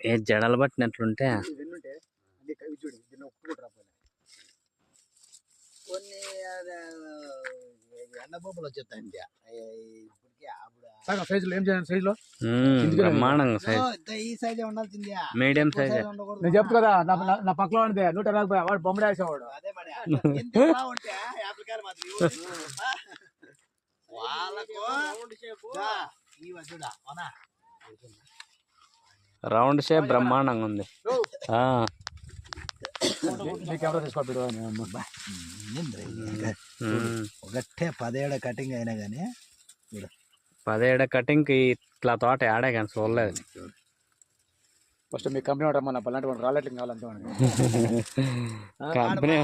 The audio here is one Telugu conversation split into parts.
ఏ జడలు పట్టినట్లుంటే కొన్ని ఎండబొబ్బలు వచ్చేస్తాయి సైజులో ఏం చేయాలి సైజులో బ్రహ్మాండంగా సైజ్ ఈ సైజ్ ఉండాల్సిందే మీడియం సైజ్ నేను చెప్తా కదా నా పక్కలో ఉంటే 120 వాడు బొమ్మడి వేసేవాడు అదే మరి ఉంటే యాప్లికాయలు మాత్రం వాళ్ళకు రౌండ్ షేప్ బ్రహ్మాండంగా ఉంది. ఒకటే 17 కటింగ్ అయినా కానీ 17 కటింగ్ ఇట్లా తోట ఆడే కానీ చూడలేదు. ఫస్ట్ మీ కంపెనీ వాడు మన పలాంటి వాడు రాలెట్లు కావాలంటే కంపెనీ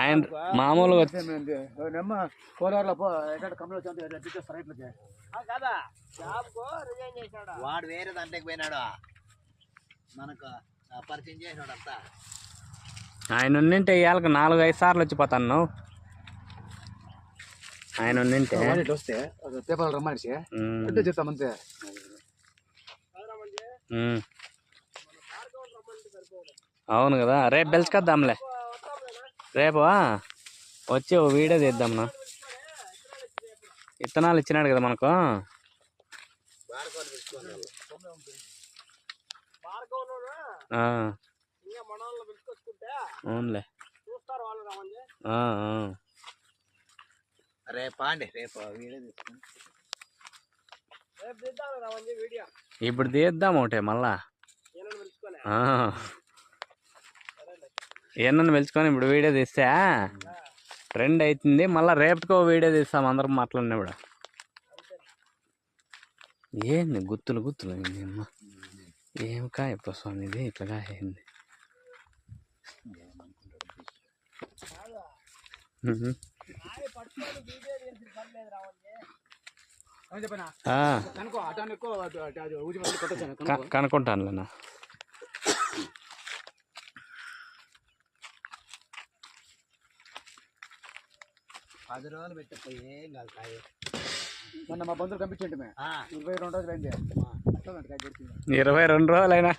ఆయన మామూలుగా వాడు వేరే దాంట్లోకి పోయినాడు మనకు పరిచయం చేసినాడు అంతా. ఆయన ఉన్నింటే ఇవాళకి 4-5 సార్లు వచ్చిపోతాను. ఆయన ఉన్నింటే వస్తే పేపర్ రమ్మని చెప్తామంతే. అవును కదా, రేపు పిలుచుకొద్దాంలే. రేపు వచ్చి ఓ వీడియో తీద్దాంనా. విత్తనాలు ఇచ్చినాడు కదా మనకు. అవునులే. రేపు అండి రేపు వీడియో తీసుకుని ఇప్పుడు తీద్దాం ఒకటే మళ్ళా. ఏమన్నా పిలుచుకొని ఇప్పుడు వీడియో తీస్తే ట్రెండ్ అవుతుంది. మళ్ళీ రేపటికో వీడియో తీస్తాం అందరం మాట్లాడినప్పుడు. ఏంది గుత్తులు గుత్తులు అయింది అమ్మ. ఏం కాయప్ప స్వామి ఇది ఇట్లా కాయింది. కనుక్కుంటానులేనా. పది రోజులు పెట్టిపోయి ఏం కాదు కాయ. మొన్న మా బంధువులు పంపించండి 22 రోజులు అయింది. 22 రోజులైనా